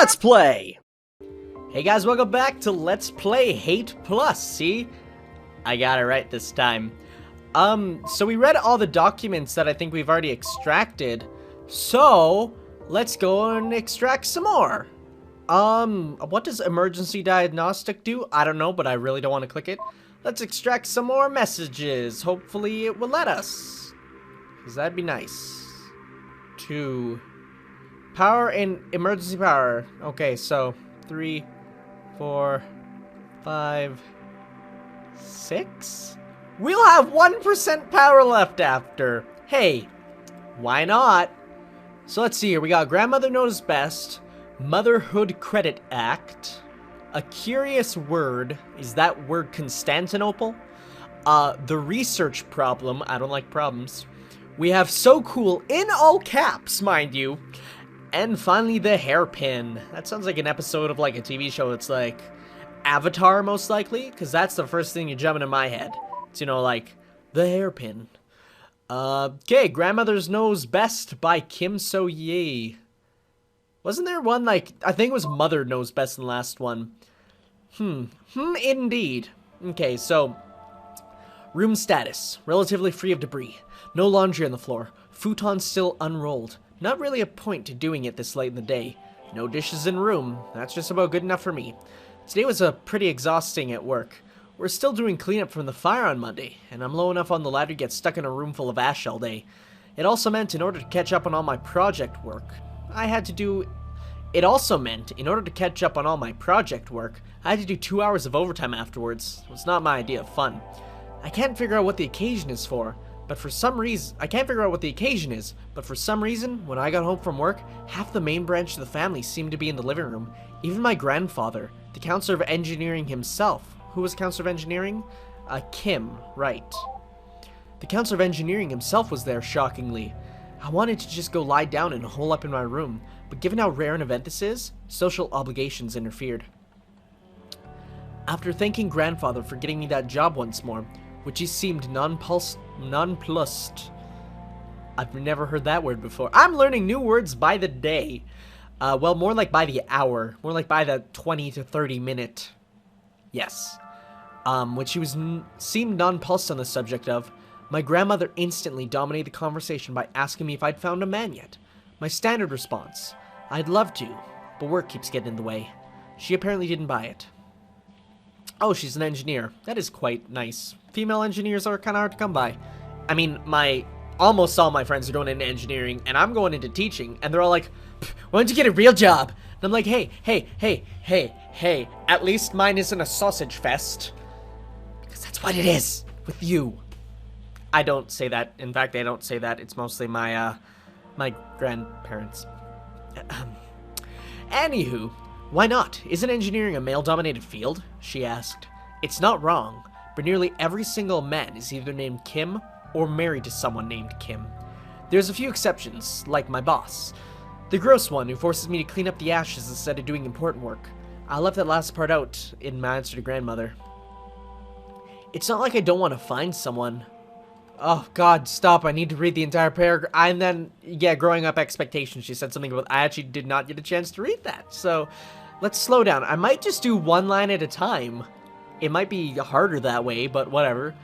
Let's Play! Hey guys, welcome back to Let's Play Hate Plus. See? I got it right this time. So we read all the documents that I think we've already extracted. So, let's go and extract some more. What does emergency diagnostic do? I don't know, but I really don't want to click it. Let's extract some more messages. Hopefully it will let us. Because that'd be nice. Power and emergency power. Okay, so 3, 4, 5, 6. We'll have 1% power left after. Hey, why not? So let's see here. We got Grandmother Knows Best, Motherhood Credit Act, A Curious Word. Is that word Constantinople? The Research Problem. I don't like problems. We have So Cool in all caps, mind you. And finally, the hairpin. That sounds like an episode of like a TV show. It's like Avatar, most likely, because that's the first thing you jump into my head. It's, you know, like the hairpin. Okay, Grandmother's Knows Best by Kim So-ye. Wasn't there one like I think it was Mother Knows Best in the last one? Indeed. Okay, so room status: relatively free of debris. No laundry on the floor. Futon still unrolled. Not really a point to doing it this late in the day. No dishes in room. That's just about good enough for me. Today was pretty exhausting at work. We're still doing cleanup from the fire on Monday, and I'm low enough on the ladder to get stuck in a room full of ash all day. It also meant in order to catch up on all my project work, I had to do 2 hours of overtime afterwards. It was not my idea of fun. I can't figure out what the occasion is, but for some reason, when I got home from work, half the main branch of the family seemed to be in the living room. Even my grandfather, the Counselor of Engineering himself. Who was Counselor of Engineering? Kim, right. The Counselor of Engineering himself was there, shockingly. I wanted to just go lie down and hole up in my room, but given how rare an event this is, social obligations interfered. After thanking Grandfather for getting me that job once more, which he seemed nonplussed. I've never heard that word before. I'm learning new words by the day. Well, more like by the hour. More like by the 20 to 30 minute. Yes. Which he seemed nonplussed on the subject of. My grandmother instantly dominated the conversation by asking me if I'd found a man yet. My standard response: I'd love to, but work keeps getting in the way. She apparently didn't buy it. Oh, she's an engineer. That is quite nice. Female engineers are kind of hard to come by. I mean, almost all my friends are going into engineering, and I'm going into teaching, and they're all like, why don't you get a real job? And I'm like, hey, at least mine isn't a sausage fest. Because that's what it is with you. I don't say that. In fact, I don't say that. It's mostly my grandparents. Anywho, why not? Isn't engineering a male-dominated field? She asked. It's not wrong, but nearly every single man is either named Kim or married to someone named Kim. There's a few exceptions, like my boss. The gross one who forces me to clean up the ashes instead of doing important work. I left that last part out in my answer to Grandmother. It's not like I don't want to find someone. Oh god, stop, I need to read the entire paragraph. And then, yeah, growing up expectations, she said something about, I actually did not get a chance to read that. So, let's slow down. I might just do one line at a time. It might be harder that way, but whatever.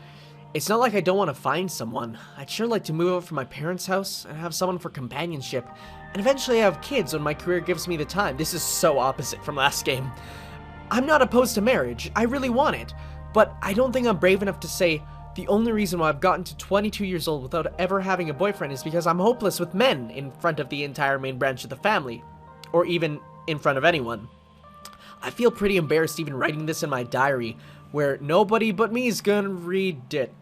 It's not like I don't want to find someone. I'd sure like to move out from my parents' house and have someone for companionship. And eventually have kids when my career gives me the time. This is so opposite from last game. I'm not opposed to marriage. I really want it. But I don't think I'm brave enough to say, the only reason why I've gotten to 22 years old without ever having a boyfriend is because I'm hopeless with men in front of the entire main branch of the family. Or even in front of anyone. I feel pretty embarrassed even writing this in my diary, where nobody but me is gonna read it.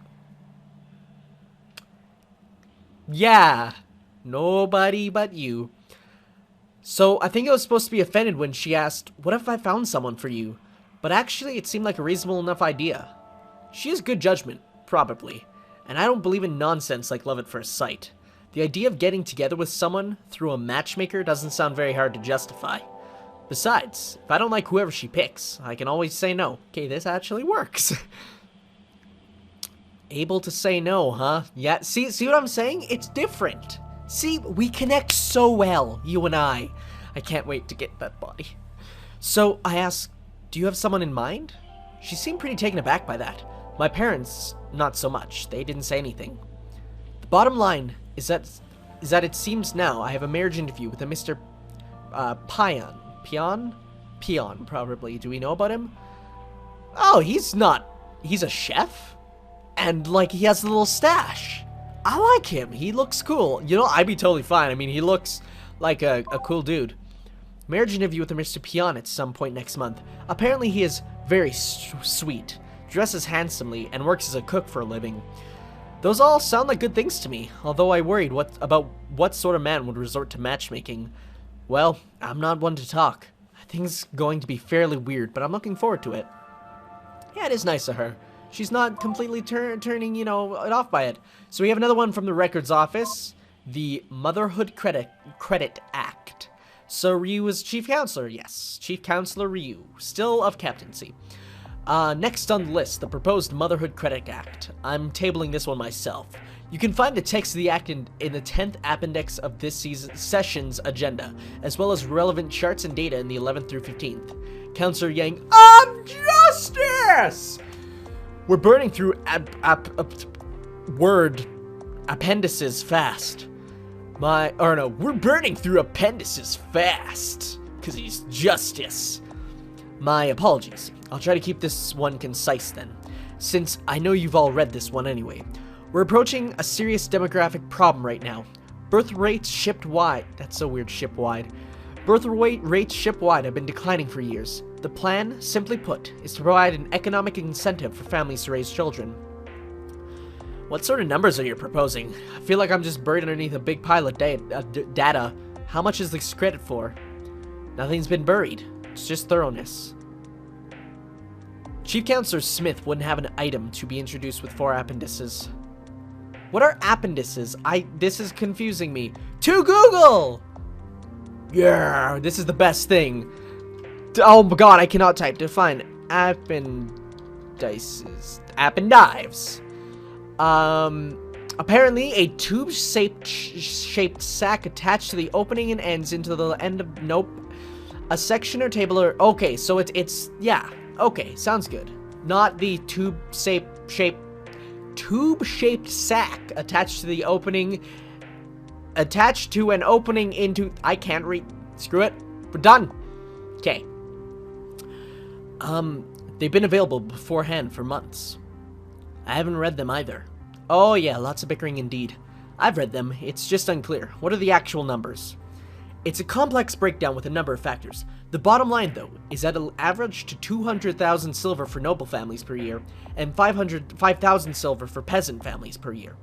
Yeah, nobody but you. So I think I was supposed to be offended when she asked, what if I found someone for you? But actually it seemed like a reasonable enough idea. She has good judgment. Probably. And I don't believe in nonsense like love at first sight. The idea of getting together with someone through a matchmaker doesn't sound very hard to justify. Besides, if I don't like whoever she picks, I can always say no. Okay, this actually works. Able to say no, huh? Yeah, see what I'm saying? It's different. See, we connect so well, you and I. I can't wait to get that body. So I asked, do you have someone in mind? She seemed pretty taken aback by that. My parents, not so much. They didn't say anything. The bottom line is that it seems now I have a marriage interview with a Mr. Pion. Pion, probably. Do we know about him? Oh, he's a chef? And, like, he has a little stash. I like him. He looks cool. You know, I'd be totally fine. I mean, he looks like a cool dude. Marriage interview with a Mr. Pion at some point next month. Apparently he is very sweet, dresses handsomely, and works as a cook for a living. Those all sound like good things to me, although I worried about what sort of man would resort to matchmaking. Well, I'm not one to talk. I think it's going to be fairly weird, but I'm looking forward to it. Yeah, it is nice of her. She's not completely turning, you know, it off by it. So we have another one from the records office. The Motherhood Credit Act. So Ryu is chief counselor, yes. Chief Counselor Ryu, still of captaincy. Next on the list, the proposed Motherhood Credit Act. I'm tabling this one myself. You can find the text of the act in the 10th appendix of this session's agenda, as well as relevant charts and data in the 11th through 15th. Counselor Yang of Justice! We're burning through word appendices fast. We're burning through appendices fast, because he's Justice. My apologies. I'll try to keep this one concise then, since I know you've all read this one anyway. We're approaching a serious demographic problem right now. Birth rates ship-wide. That's so weird, ship-wide. Birth rates ship-wide have been declining for years. The plan, simply put, is to provide an economic incentive for families to raise children. What sort of numbers are you proposing? I feel like I'm just buried underneath a big pile of data. How much is this credit for? Nothing's been buried. It's just thoroughness. Chief Counselor Smith wouldn't have an item to be introduced with 4 appendices. What are appendices? This is confusing me. To Google! Yeah, this is the best thing. Oh my god, I cannot type. Define appendices. Appendives. Apparently a tube-shaped sac attached to the opening and ends into the end of, nope. A section or table or, okay, so it's, yeah, okay, sounds good. Not the tube-shaped sac attached to the opening, attached to an opening into, I can't read, screw it, we're done. Okay. They've been available beforehand for months. I haven't read them either. Oh yeah, lots of bickering indeed. I've read them, it's just unclear. What are the actual numbers? It's a complex breakdown with a number of factors. The bottom line, though, is that it'll average to 200,000 silver for noble families per year, and 5,000 silver for peasant families per year.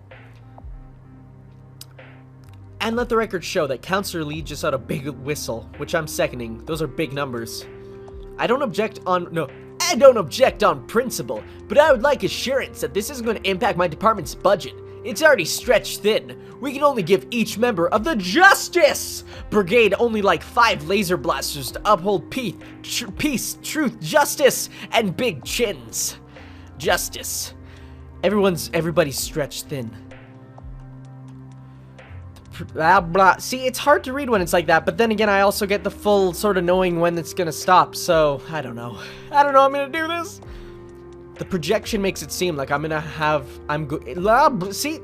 And let the record show that Counselor Lee just out a big whistle, which I'm seconding. Those are big numbers. I don't object on principle, but I would like assurance that this isn't going to impact my department's budget. It's already stretched thin. We can only give each member of the Justice Brigade only like 5 laser blasters to uphold peace, truth, justice, and big chins. Justice. Everybody's stretched thin. Blah, blah. See, it's hard to read when it's like that, but then again, I also get the full sort of knowing when it's gonna stop, so I don't know. I'm gonna do this. The projection makes it seem like see?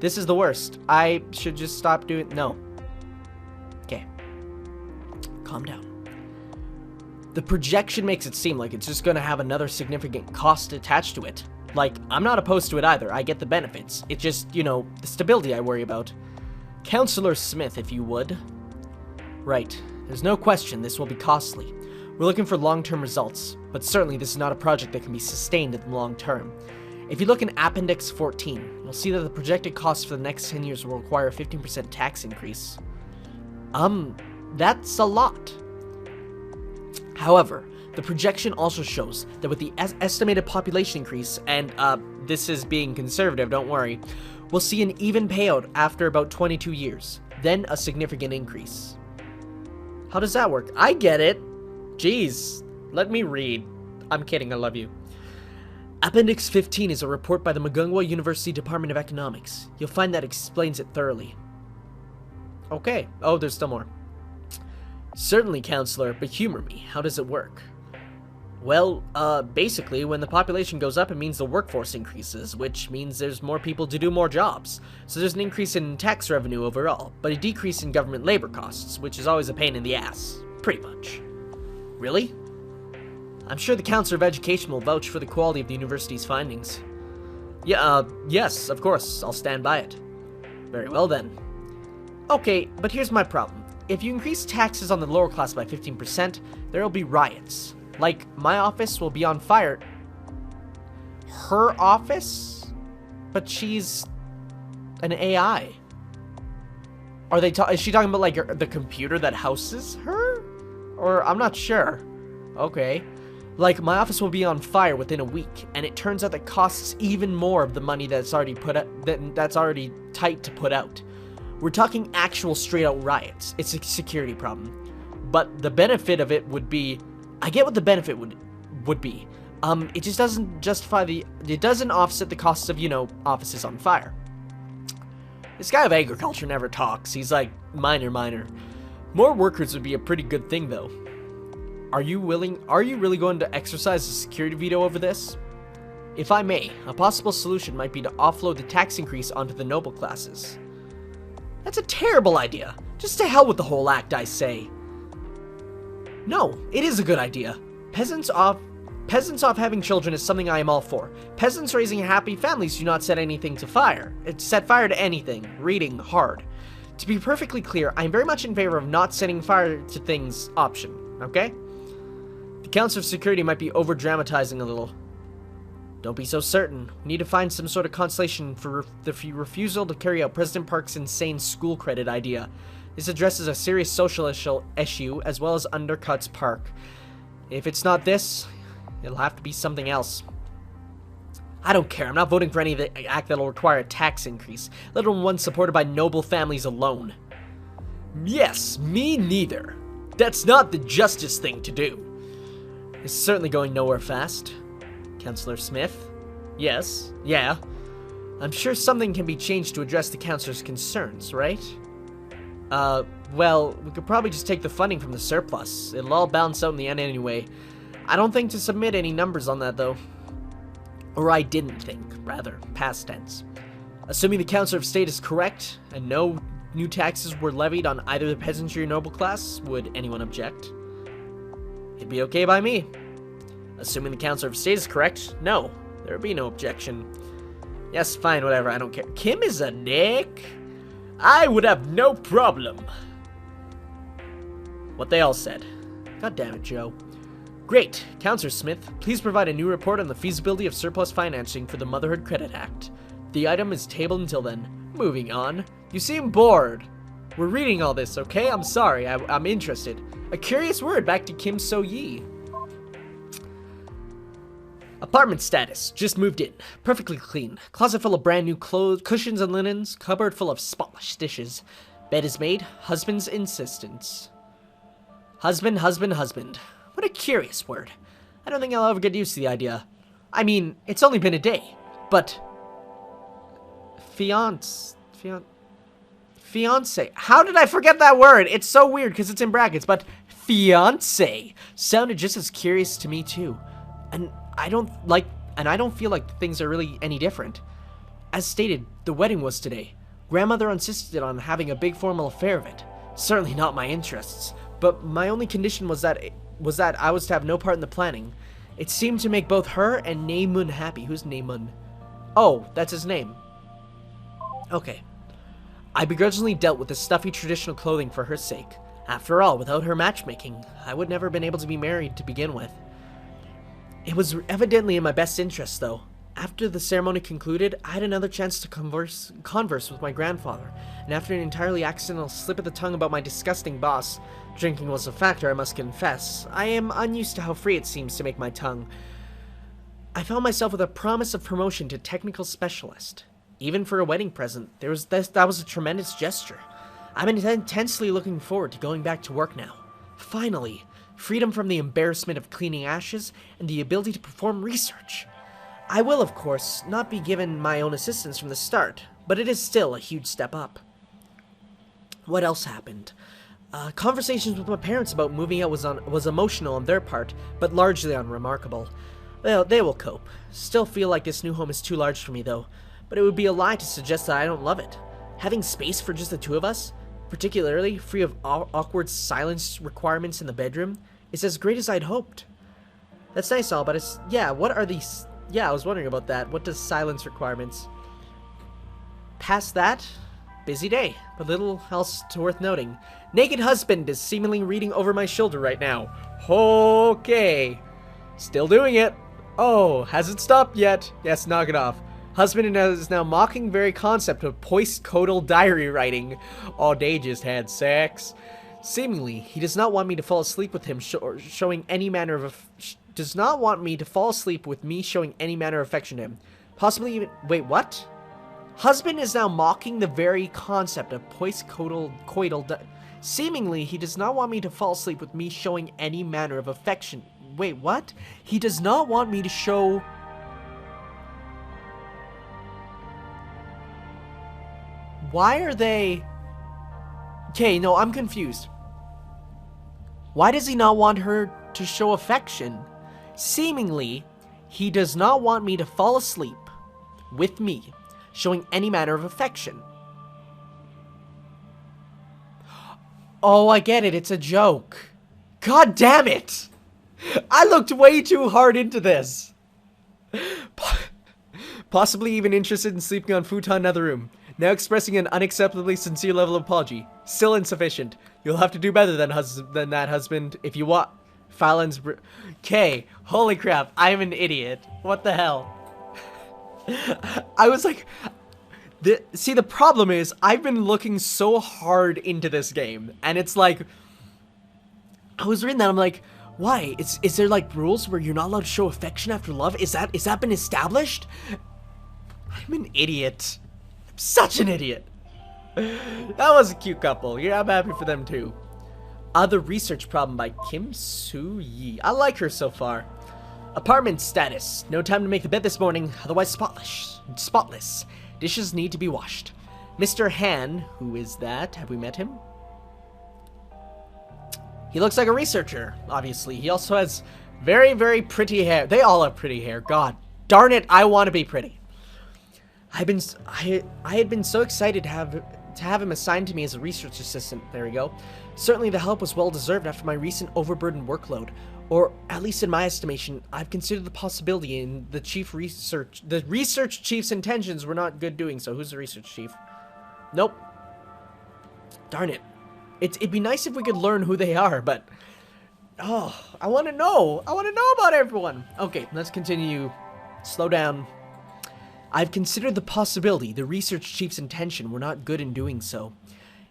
This is the worst. I should just stop doing, no. Okay. Calm down. The projection makes it seem like it's just gonna have another significant cost attached to it. Like, I'm not opposed to it either. I get the benefits. It's just, you know, the stability I worry about. Counselor Smith, if you would. Right. There's no question this will be costly. We're looking for long-term results, but certainly this is not a project that can be sustained in the long term. If you look in Appendix 14, you'll see that the projected cost for the next 10 years will require a 15% tax increase. That's a lot. However, the projection also shows that with the estimated population increase, and this is being conservative, don't worry, we'll see an even payout after about 22 years, then a significant increase. How does that work? I get it. Jeez, let me read. I'm kidding, I love you. Appendix 15 is a report by the Mugunghwa University Department of Economics. You'll find that explains it thoroughly. Okay. Oh, there's still more. Certainly, counselor, but humor me. How does it work? Well, basically, when the population goes up, it means the workforce increases, which means there's more people to do more jobs. So there's an increase in tax revenue overall, but a decrease in government labor costs, which is always a pain in the ass. Pretty much. Really? I'm sure the Counselor of Education will vouch for the quality of the university's findings. Yeah, yes, of course, I'll stand by it. Very well then. Okay, but here's my problem. If you increase taxes on the lower class by 15%, there will be riots. Like, my office will be on fire. Her office? But she's an AI. Is she talking about, like, the computer that houses her? Or, I'm not sure. Okay. Like, my office will be on fire within a week, and it turns out that costs even more of the money that's already that's already tight to put out. We're talking actual straight-out riots. It's a security problem. But the benefit of it would be... I get what the benefit would be. It just doesn't justify it doesn't offset the costs of, offices on fire. This guy of agriculture never talks. He's like, minor. More workers would be a pretty good thing, though. Are you really going to exercise a security veto over this? If I may, a possible solution might be to offload the tax increase onto the noble classes. That's a terrible idea. Just to hell with the whole act, I say. No, it is a good idea. Peasants off having children is something I am all for. Peasants raising happy families do not set anything to fire. It's set fire to anything. Reading hard. To be perfectly clear, I am very much in favor of not setting fire to things option, okay? The Council of Security might be over-dramatizing a little. Don't be so certain. We need to find some sort of consolation for the refusal to carry out President Park's insane school credit idea. This addresses a serious social issue as well as undercuts Park. If it's not this, it'll have to be something else. I don't care. I'm not voting for any act that'll require a tax increase, let alone one supported by noble families alone. Yes, me neither. That's not the justice thing to do. It's certainly going nowhere fast. Councillor Smith? Yes. Yeah. I'm sure something can be changed to address the councillor's concerns, right? Well, we could probably just take the funding from the surplus. It'll all balance out in the end anyway. I don't think to submit any numbers on that, though. Or I didn't think, rather, past tense. Assuming the Councillor of State is correct, and no new taxes were levied on either the peasantry or noble class, would anyone object? It'd be okay by me. Assuming the Councillor of State is correct, no, there would be no objection. Yes, fine, whatever, I don't care. Kim is a dick? I would have no problem. What they all said. God damn it, Joe. Great. Councillor Smith, please provide a new report on the feasibility of surplus financing for the Motherhood Credit Act. The item is tabled until then. Moving on. You seem bored. We're reading all this, okay? I'm sorry. I'm interested. A curious word back to Kim So-yi. Apartment status. Just moved in. Perfectly clean. Closet full of brand new clothes, cushions and linens. Cupboard full of spotless dishes. Bed is made. Husband's insistence. Husband. What a curious word. I don't think I'll ever get used to the idea. I mean, it's only been a day. But... Fiance. How did I forget that word? It's so weird because it's in brackets, but fiance sounded just as curious to me too. And I don't feel like things are really any different. As stated, the wedding was today. Grandmother insisted on having a big formal affair of it. Certainly not my interests, but my only condition was that I was to have no part in the planning. It seemed to make both her and Naemun happy. Who's Naemun? Oh, that's his name. Okay. I begrudgingly dealt with the stuffy traditional clothing for her sake. After all, without her matchmaking, I would never have been able to be married to begin with. It was evidently in my best interest, though. After the ceremony concluded, I had another chance to converse with my grandfather, and after an entirely accidental slip of the tongue about my disgusting boss, drinking was a factor, I must confess. I am unused to how free it seems to make my tongue. I found myself with a promise of promotion to technical specialist. Even for a wedding present, that was a tremendous gesture. I'm intensely looking forward to going back to work now. Finally, freedom from the embarrassment of cleaning ashes and the ability to perform research. I will, of course, not be given my own assistance from the start, but it is still a huge step up. What else happened? Conversations with my parents about moving out was emotional on their part, but largely unremarkable. They will cope. Still feel like this new home is too large for me, though. But it would be a lie to suggest that I don't love it. Having space for just the two of us, particularly free of awkward silence requirements in the bedroom, is as great as I'd hoped. That's nice all, but it's... Yeah, what are these... Yeah, I was wondering about that. What does silence requirements... Past that, busy day, but little else worth noting. Naked husband is seemingly reading over my shoulder right now. Okay. Still doing it. Oh, hasn't stopped yet. Yes, knock it off. Husband is now mocking very concept of postcoital diary writing. All day just had sex. Seemingly, he does not want me to fall asleep with him showing any manner of... does not want me to fall asleep with me showing any manner of affection to him. Possibly even... Wait, what? Husband is now mocking the very concept of postcoital seemingly, he does not want me to fall asleep with me showing any manner of affection. Wait, what? He does not want me to show... Why are they... Okay, no, I'm confused. Why does he not want her to show affection? Seemingly, he does not want me to fall asleep with me showing any manner of affection. Oh, I get it. It's a joke. God damn it! I looked way too hard into this. Possibly even interested in sleeping on futon in another room. Now expressing an unacceptably sincere level of apology. Still insufficient. You'll have to do better than that, husband, if you want. Fallon's... Okay, holy crap, I'm an idiot. What the hell? I was like... See, the problem is, I've been looking so hard into this game, and it's like... I was reading that, I'm like, why? Is there, like, rules where you're not allowed to show affection after love? Is that been established? I'm an idiot. I'm such an idiot. That was a cute couple. Yeah, I'm happy for them, too. The research problem by Kim Soo-yi. I like her so far. Apartment status. No time to make the bed this morning, otherwise spotless. Dishes need to be washed. Mr. Han, who is that? Have we met him? He looks like a researcher, obviously. He also has very, very pretty hair. They all have pretty hair. God darn it, I want to be pretty. I had been so excited to have him assigned to me as a research assistant. There we go. Certainly the help was well deserved after my recent overburdened workload. Or, at least in my estimation, I've considered the possibility in the research chief's intentions were not good doing so. Who's the research chief? Nope. Darn it. It'd be nice if we could learn who they are, but... Oh, I want to know. I want to know about everyone. Okay, let's continue. Slow down. I've considered the possibility the research chief's intention were not good in doing so.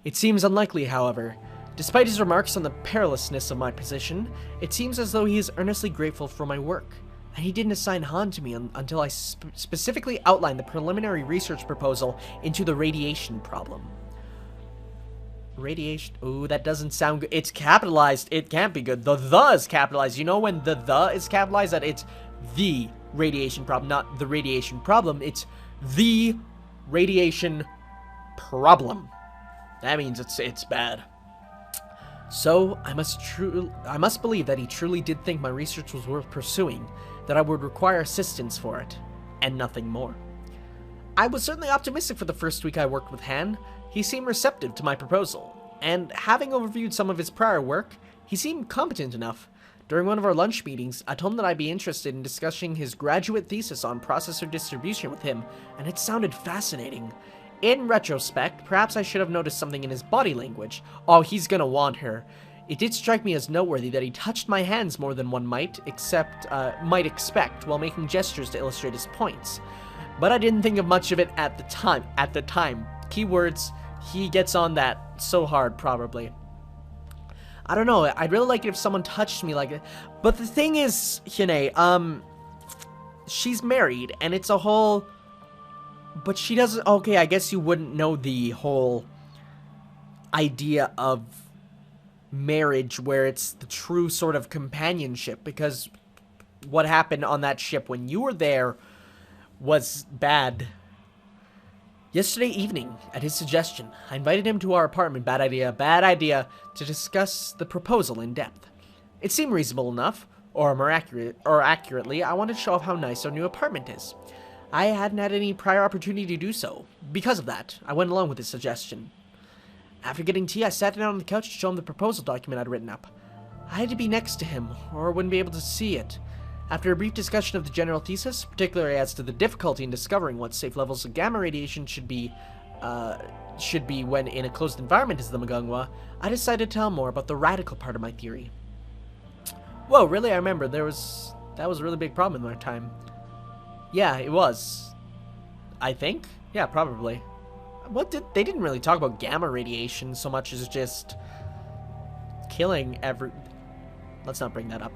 It seems unlikely, however. Despite his remarks on the perilousness of my position, it seems as though he is earnestly grateful for my work, and he didn't assign Han to me until I specifically outlined the preliminary research proposal into the radiation problem. Radiation? Ooh, that doesn't sound good. It's capitalized. It can't be good. The is capitalized. You know when the is capitalized, that it's the radiation problem, not the radiation problem. It's the radiation problem. That means it's bad. So, I must believe that he truly did think my research was worth pursuing, that I would require assistance for it, and nothing more. I was certainly optimistic for the first week I worked with Han. He seemed receptive to my proposal, and having overviewed some of his prior work, he seemed competent enough. During one of our lunch meetings, I told him that I'd be interested in discussing his graduate thesis on processor distribution with him, and it sounded fascinating. In retrospect, perhaps I should have noticed something in his body language. Oh, he's gonna want her. It did strike me as noteworthy that he touched my hands more than one might expect while making gestures to illustrate his points. But I didn't think of much of it at the time. Keywords, he gets on that so hard, probably. I don't know, I'd really like it if someone touched me like that. But the thing is, Hine, she's married, and it's a whole... But she doesn't... Okay, I guess you wouldn't know the whole idea of marriage where it's the true sort of companionship, because what happened on that ship when you were there was bad. Yesterday evening, at his suggestion, I invited him to our apartment, bad idea, to discuss the proposal in depth. It seemed reasonable enough, or more accurately, I wanted to show off how nice our new apartment is. I hadn't had any prior opportunity to do so. Because of that, I went along with his suggestion. After getting tea, I sat down on the couch to show him the proposal document I'd written up. I had to be next to him, or I wouldn't be able to see it. After a brief discussion of the general thesis, particularly as to the difficulty in discovering what safe levels of gamma radiation should be when in a closed environment as the Magungwa, I decided to tell him more about the radical part of my theory. Whoa, really? I remember that was a really big problem in our time. Yeah, it was. I think? Yeah, probably. They didn't really talk about gamma radiation so much as just killing Let's not bring that up.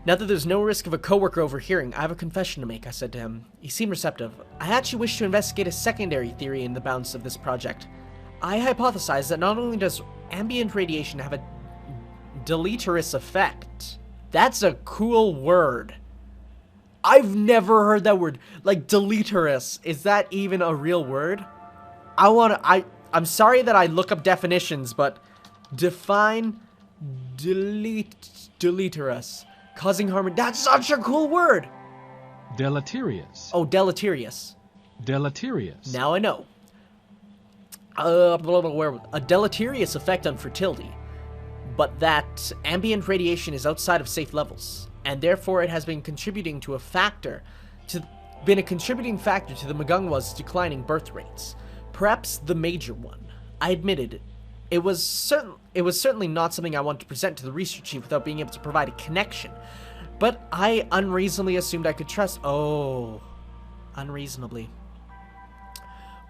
Now that there's no risk of a coworker overhearing, I have a confession to make, I said to him. He seemed receptive. I actually wish to investigate a secondary theory in the bounds of this project. I hypothesize that not only does ambient radiation have a deleterious effect. That's a cool word. I've never heard that word. Like, deleterious. Is that even a real word? I'm sorry that I look up definitions, but define deleterious. Causing harm. That's such a cool word. Deleterious. Oh, deleterious. Deleterious. Now I know. A deleterious effect on fertility, but that ambient radiation is outside of safe levels, and therefore it has been a contributing factor to the Magungwa's declining birth rates. Perhaps the major one. I admitted it was certainly not something I wanted to present to the research chief without being able to provide a connection. But I unreasonably assumed I could trust. Oh, unreasonably.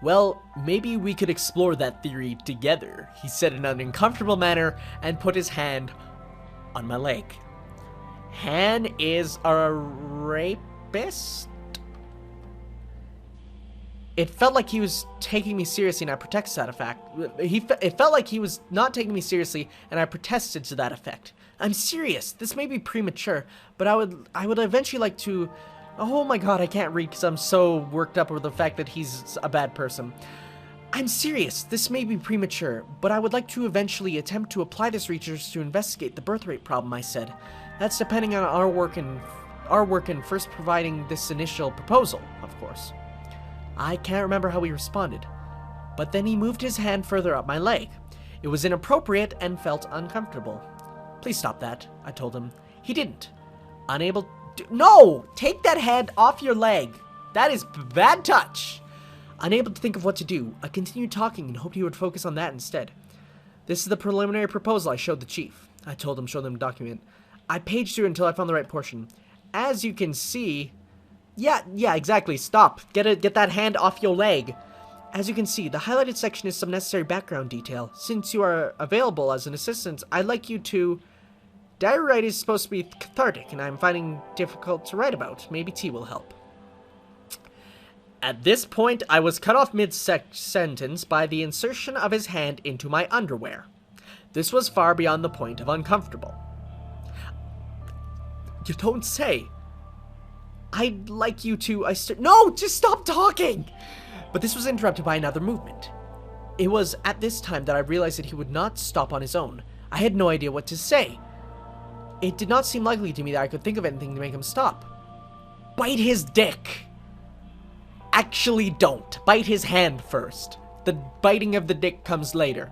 Well, maybe we could explore that theory together, he said in an uncomfortable manner and put his hand on my leg. Han is a rapist? It felt like he was taking me seriously, and I protested to that effect. It felt like he was not taking me seriously, and I protested to that effect. I'm serious. This may be premature, but I would eventually like to. Oh my god, I can't read because I'm so worked up over the fact that he's a bad person. I'm serious. This may be premature, but I would like to eventually attempt to apply this research to investigate the birth rate problem, I said. That's depending on our work in first providing this initial proposal, of course. I can't remember how he responded, but then he moved his hand further up my leg. It was inappropriate and felt uncomfortable. Please stop that, I told him. He didn't. Unable to— No! Take that hand off your leg! That is bad touch! Unable to think of what to do, I continued talking and hoped he would focus on that instead. This is the preliminary proposal I showed the chief. I told him, show them the document. I paged through until I found the right portion. As you can see— Yeah, exactly. Stop. Get that hand off your leg. As you can see, the highlighted section is some necessary background detail. Since you are available as an assistant, I'd like you to— Diary writing is supposed to be cathartic, and I'm finding difficult to write about. Maybe tea will help. At this point, I was cut off mid-sentence by the insertion of his hand into my underwear. This was far beyond the point of uncomfortable. You don't say. I'd like you to— No! Just stop talking! But this was interrupted by another movement. It was at this time that I realized that he would not stop on his own. I had no idea what to say. It did not seem likely to me that I could think of anything to make him stop. Bite his dick! Actually don't. Bite his hand first. The biting of the dick comes later.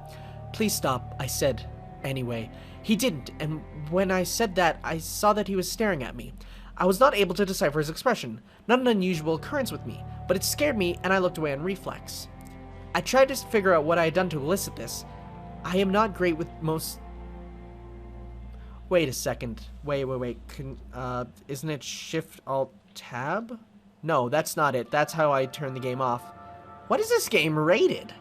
Please stop, I said. Anyway, he didn't, and when I said that, I saw that he was staring at me. I was not able to decipher his expression. Not an unusual occurrence with me, but it scared me and I looked away on reflex. I tried to figure out what I had done to elicit this. I am not great with most— Wait a second. Wait. Isn't it Shift-Alt-Tab? No, that's not it. That's how I turn the game off. What is this game rated?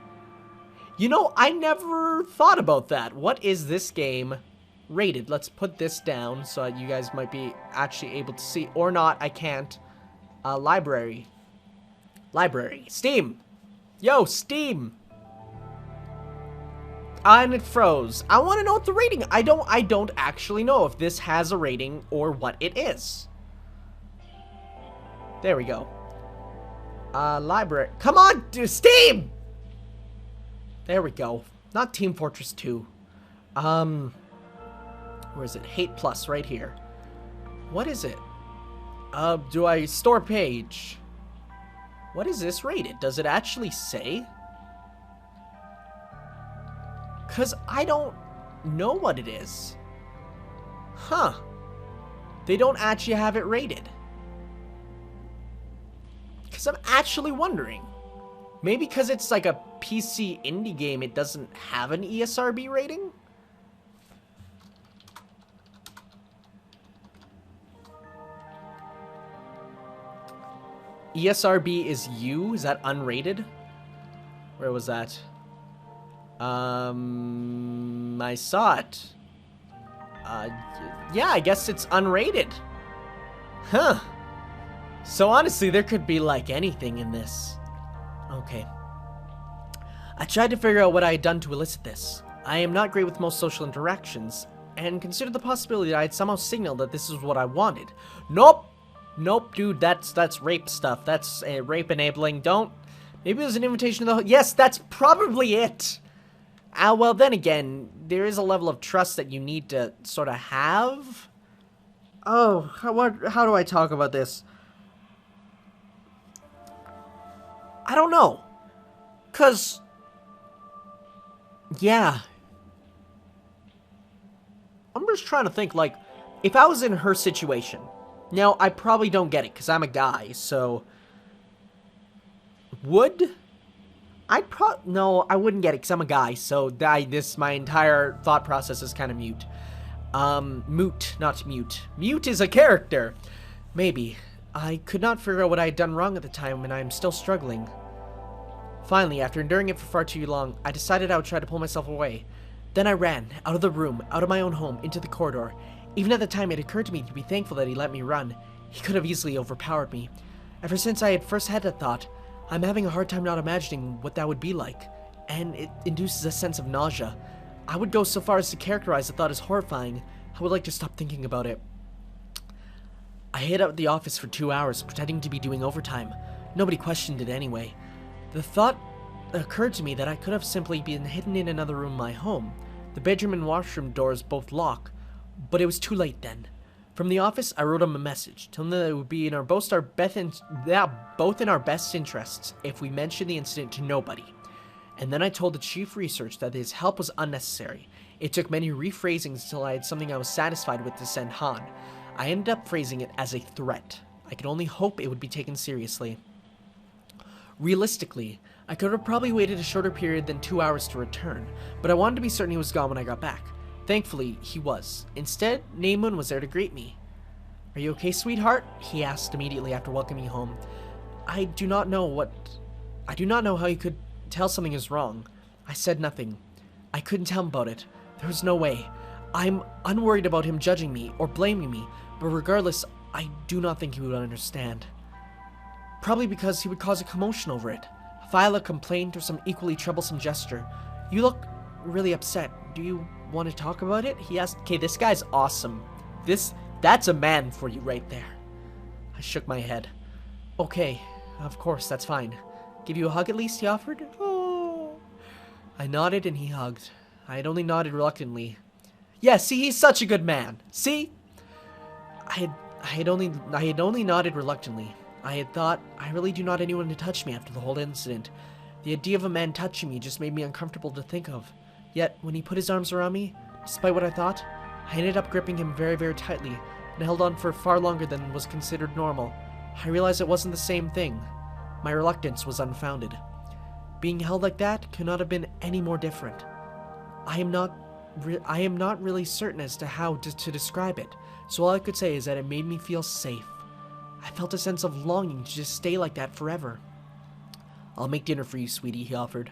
You know, I never thought about that. What is this game rated? Let's put this down so that you guys might be actually able to see. Or not, I can't. Library. Steam! Yo, Steam! And it froze. I want to know what the rating— I don't actually know if this has a rating or what it is. There we go. Library. Come on, Steam! There we go. Not Team Fortress 2. Where is it? Hate Plus, right here. What is it? Do I store page? What is this rated? Does it actually say? Because I don't know what it is. Huh. They don't actually have it rated. Because I'm actually wondering. Maybe because it's like a PC indie game, it doesn't have an ESRB rating? ESRB is U? Is that unrated? Where was that? I saw it. Yeah, I guess it's unrated. Huh. So honestly, there could be like anything in this. Okay. I tried to figure out what I had done to elicit this. I am not great with most social interactions, and considered the possibility that I had somehow signaled that this is what I wanted. Nope! Nope, dude, that's rape stuff. That's rape enabling. Don't. Maybe it was an invitation to the... Yes, that's probably it! Well, then again, there is a level of trust that you need to sort of have. Oh, how do I talk about this? I don't know. 'Cause... yeah. I'm just trying to think, like, if I was in her situation... Now, I probably don't get it, because I'm a guy, so... Would... No, I wouldn't get it, because I'm a guy, so my entire thought process is kind of mute. Moot, not mute. Mute is a character! Maybe. I could not figure out what I had done wrong at the time, and I am still struggling. Finally, after enduring it for far too long, I decided I would try to pull myself away. Then I ran, out of the room, out of my own home, into the corridor. Even at the time, it occurred to me to be thankful that he let me run. He could have easily overpowered me. Ever since I had first had that thought, I'm having a hard time not imagining what that would be like, and it induces a sense of nausea. I would go so far as to characterize the thought as horrifying. I would like to stop thinking about it. I hid out at the office for 2 hours, pretending to be doing overtime. Nobody questioned it anyway. The thought occurred to me that I could have simply been hidden in another room in my home. The bedroom and washroom doors both lock, but it was too late then. From the office, I wrote him a message, telling him that it would be in both in our best interests if we mentioned the incident to nobody. And then I told the chief research that his help was unnecessary. It took many rephrasings until I had something I was satisfied with to send Han. I ended up phrasing it as a threat. I could only hope it would be taken seriously. Realistically, I could have probably waited a shorter period than 2 hours to return, but I wanted to be certain he was gone when I got back. Thankfully, he was. Instead, Naemun was there to greet me. "Are you okay, sweetheart?" he asked immediately after welcoming me home. I do not know how he could tell something is wrong. I said nothing. I couldn't tell him about it. There was no way. I'm unworried about him judging me or blaming me, but regardless, I do not think he would understand. Probably because he would cause a commotion over it. File a complaint or some equally troublesome gesture. "You look really upset. Do you want to talk about it?" he asked. Okay, this guy's awesome. That's a man for you right there. I shook my head. "Okay, of course, that's fine. Give you a hug at least?" he offered. Oh. I nodded and he hugged. I had only nodded reluctantly. Yeah, see, he's such a good man. See? I had only nodded reluctantly. I had thought, I really do not want anyone to touch me after the whole incident. The idea of a man touching me just made me uncomfortable to think of. Yet, when he put his arms around me, despite what I thought, I ended up gripping him very, very tightly, and held on for far longer than was considered normal. I realized it wasn't the same thing. My reluctance was unfounded. Being held like that could not have been any more different. I am not really certain as to how to describe it, so all I could say is that it made me feel safe. I felt a sense of longing to just stay like that forever. "I'll make dinner for you, sweetie," he offered.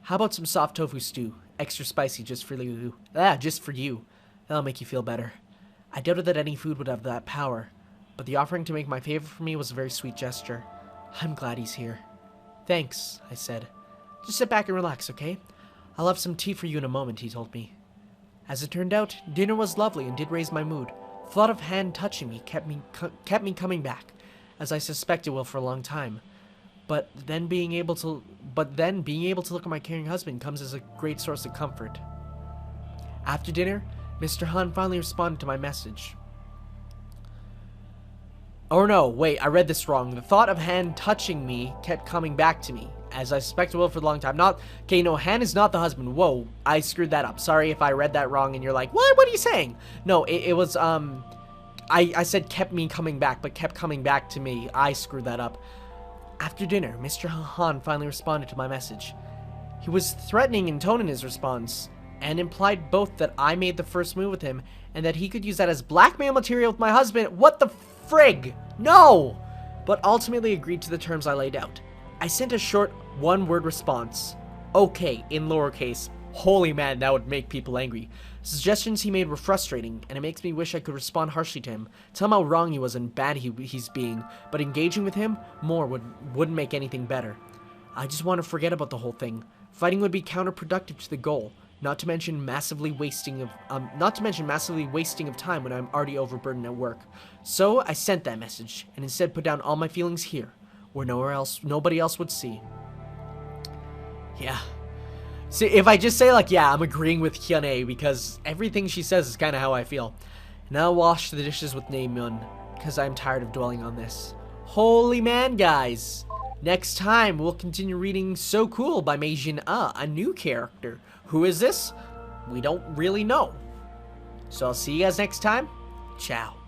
"How about some soft tofu stew? Extra spicy just for you. Just for you. That'll make you feel better." I doubted that any food would have that power, but the offering to make my favorite for me was a very sweet gesture. "I'm glad he's here." "Thanks," I said. "Just sit back and relax, okay? I'll have some tea for you in a moment," he told me. As it turned out, dinner was lovely and did raise my mood. The thought of hand touching me kept me coming back, as I suspect it will for a long time. But then being able to look at my caring husband comes as a great source of comfort. After dinner, Mr. Han finally responded to my message. Oh no, wait, I read this wrong. The thought of Han touching me kept coming back to me, as I suspected will for a long time. Han is not the husband. Whoa, I screwed that up. Sorry if I read that wrong and you're like, what are you saying? No, it was, I said kept me coming back, but kept coming back to me. I screwed that up. After dinner, Mr. Han finally responded to my message. He was threatening in tone in his response, and implied both that I made the first move with him, and that he could use that as blackmail material with my husband. What the frig? No! But ultimately agreed to the terms I laid out. I sent a short, one-word response. Okay, in lowercase. Holy man, that would make people angry. Suggestions he made were frustrating, and it makes me wish I could respond harshly to him, tell him how wrong he was and bad he's being, but engaging with him more wouldn't make anything better. I just want to forget about the whole thing. Fighting would be counterproductive to the goal, not to mention massively wasting of time when I'm already overburdened at work. So I sent that message, and instead put down all my feelings here, where nobody else would see. Yeah. See, if I just say, like, yeah, I'm agreeing with Hyun-ae, because everything she says is kind of how I feel. Now I'll wash the dishes with Naemun, because I'm tired of dwelling on this. Holy man, guys! Next time, we'll continue reading So Cool by Mei Jin-ah, a new character. Who is this? We don't really know. So I'll see you guys next time. Ciao.